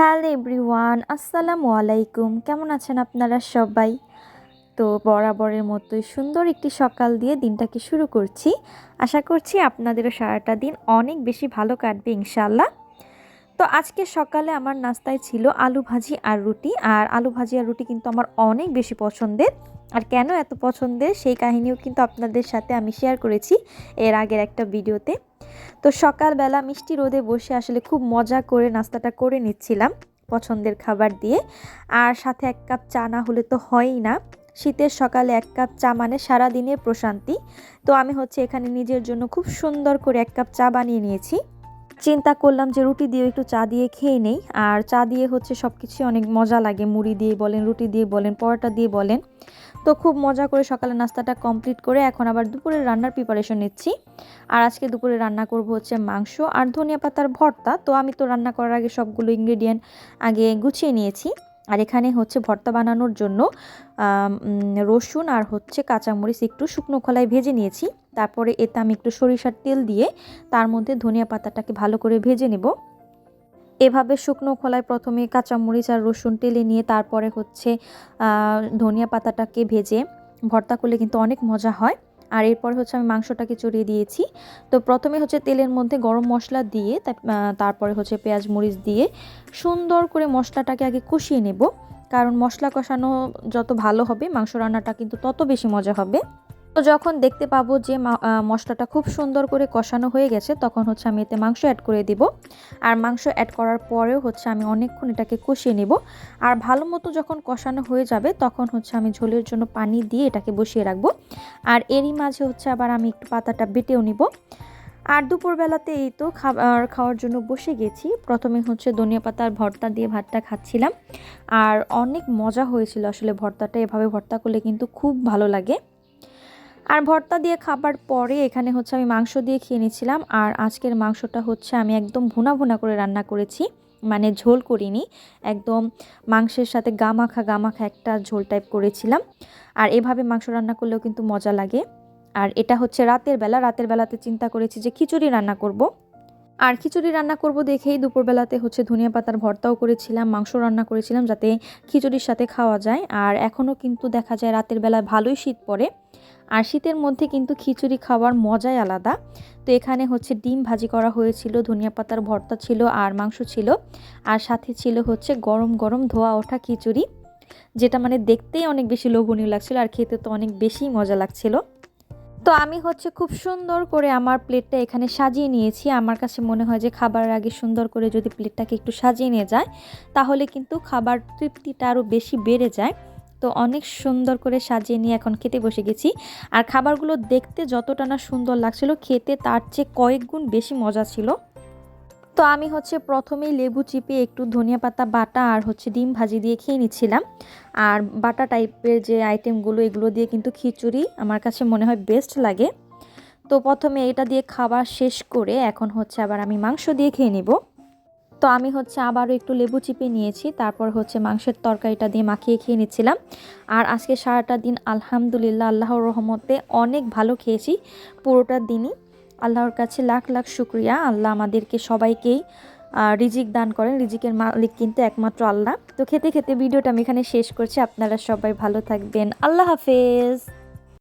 Hello everyone, আসসালামু আলাইকুম। কেমন আছেন আপনারা সবাই? তো বরাবরের মতোই সুন্দর একটি সকাল দিয়ে দিনটাকে শুরু করছি। আশা করছি আপনাদেরও সারাটা দিন অনেক বেশি ভালো কাটবে ইনশাআল্লাহ। তো আজকে সকালে আমার নাস্তায় ছিল আলু ভাজি আর রুটি। আর আলু ভাজি আর রুটি কিন্তু আমার অনেক বেশি পছন্দের। আর কেন এত পছন্দের সেই কাহিনীও কিন্তু আপনাদের সাথে আমি শেয়ার করেছি এর আগের একটা ভিডিওতে। তো সকালবেলা মিষ্টি রোদে বসে আসলে খুব মজা করে নাস্তাটা করে নিচ্ছিলাম পছন্দের খাবার দিয়ে। আর সাথে এক কাপ চা না হলে তো হয়ই না। শীতের সকালে এক কাপ চা মানে সারাদিনের প্রশান্তি। তো আমি এখানে নিজের জন্য খুব সুন্দর করে এক কাপ চা বানিয়ে নিয়েছি। চিন্তা করলাম যে রুটি দিয়ে একটু চা দিয়ে খেয়ে নেই। আর চা দিয়ে সব কিছুই অনেক মজা লাগে, মুড়ি দিয়ে বলেন, রুটি দিয়ে বলেন, পরোটা দিয়ে বলেন। তো খুব মজা করে সকালে নাস্তাটা কমপ্লিট করে এখন আবার দুপুরের রান্নার প্রিপারেশন নিচ্ছি। আর আজকে দুপুরে রান্না করব মাংস আর ধনিয়া পাতার ভর্তা। তো আমি তো রান্না করার আগে সবগুলো ইনগ্রেডিয়েন্ট আগে গুছিয়ে নিয়েছি। আর এখানে ভর্তা বানানোর জন্য রসুন আর কাঁচামরিচ একটু শুকনো খোলায় ভেজে নিয়েছি। তারপরে এতে আমি একটু সরিষার তেল দিয়ে তার মধ্যে ধনিয়া পাতাটাকে ভালো করে ভেজে নেব। এভাবে শুকনো খোলায় প্রথমে কাঁচামরিচ আর রসুন টেলে নিয়ে তারপরে ধনিয়া পাতাটাকে ভেজে ভর্তা করলে কিন্তু অনেক মজা হয়। আর এরপর আমি মাংসটাকে চড়িয়ে দিয়েছি। তো প্রথমে তেলের মধ্যে গরম মশলা দিয়ে তারপরে পেঁয়াজ মরিচ দিয়ে সুন্দর করে মশলাটাকে আগে কষিয়ে নেব। কারণ মশলা কষানো যত ভালো হবে মাংস রান্নাটা কিন্তু তত বেশি মজা হবে। তো যখন দেখতে পাবো যে মশলাটা খুব সুন্দর করে কষানো হয়ে গেছে তখন আমি এতে মাংস অ্যাড করে দিব। আর মাংস অ্যাড করার পরেও আমি অনেকক্ষণ এটাকে কষিয়ে নেব। আর ভালো মতো যখন কষানো হয়ে যাবে তখন আমি ঝোলের জন্য পানি দিয়ে এটাকে বসিয়ে রাখবো। আর এরই মাঝে আবার আমি একটু পাতাটা বেটেও নিব। আর দুপুরবেলাতে এই তো খাওয়ার জন্য বসে গেছি। প্রথমে ধনিয়া পাতার ভর্তা দিয়ে ভাতটা খাচ্ছিলাম। আর অনেক মজা হয়েছিল আসলে ভর্তাটা। এভাবে ভর্তা করলে কিন্তু খুব ভালো লাগে। আর ভর্তা দিয়ে খাবার পরে এখানে আমি মাংস দিয়ে খেয়ে নিয়েছিলাম। আর আজকের মাংসটা আমি একদম ভুনা ভুনা করে রান্না করেছি, মানে ঝোল করিনি, একদম মাংসের সাথে গামাখা গামাখা একটা ঝোল টাইপ করেছিলাম। আর এভাবে মাংস রান্না করলেও কিন্তু মজা লাগে। আর এটা রাতের বেলাতে চিন্তা করেছি যে খিচুড়ি রান্না করব। আর খিচুড়ি রান্না করব দেখেই দুপুরবেলাতে ধনিয়া পাতার ভর্তাও করেছিলাম, মাংস রান্না করেছিলাম যাতে খিচুড়ির সাথে খাওয়া যায়। আর এখনও কিন্তু দেখা যায় রাতের বেলায় ভালোই শীত পড়ে। আর শীতের মধ্যে কিন্তু খিচুড়ি খাওয়ার মজাই আলাদা। তো এখানে ডিম ভাজি করা হয়েছিল, ধনিয়া পাতার ভর্তা ছিল আর মাংস ছিল। আর সাথে ছিল গরম গরম ধোয়া ওঠা খিচুড়ি, যেটা মানে দেখতেই অনেক বেশি লোভনীয় লাগছিল আর খেতে তো অনেক বেশি মজা লাগছিল। তো আমি খুব সুন্দর করে আমার প্লেটটা এখানে সাজিয়ে নিয়েছি। আমার কাছে মনে হয় যে খাবারের আগে সুন্দর করে যদি প্লেটটাকে একটু সাজিয়ে নিয়ে যায় তাহলে কিন্তু খাবার তৃপ্তিটা আরও বেশি বেড়ে যায়। তো অনেক সুন্দর করে সাজিয়ে নিয়ে এখন খেতে বসে গেছি। আর খাবারগুলো দেখতে যতটা না সুন্দর লাগছিল, খেতে তার চেয়ে কয়েক গুণ বেশি মজা ছিল। তো আমি প্রথমেই লেবু চিপে একটু ধনিয়া পাতা বাটা আর ডিম ভাজি দিয়ে খেয়ে নিচ্ছিলাম। আর বাটা টাইপের যে আইটেমগুলো এগুলো দিয়ে কিন্তু খিচুড়ি আমার কাছে মনে হয় বেস্ট লাগে। তো প্রথমে এটা দিয়ে খাবার শেষ করে এখন আবার আমি মাংস দিয়ে খেয়ে নেব। তো আমি আবারও একটু লেবু চিপে নিয়েছি, তারপর মাংসের তরকারিটা দিয়ে মাখিয়ে খেয়ে নিচ্ছিলাম। আর আজকে সারাটা দিন আলহামদুলিল্লাহ আল্লাহর রহমতে অনেক ভালো খেয়েছি। পুরোটা দিনই আল্লাহর কাছে লাখ লাখ শুকরিয়া। আল্লাহ আমাদেরকে সবাইকেই রিজিক দান করেন, রিজিকের মালিক কিন্তু একমাত্র আল্লাহ। তো খেতে খেতে ভিডিওটা আমি এখানে শেষ করছি। আপনারা সবাই ভালো থাকবেন। আল্লাহ হাফেজ।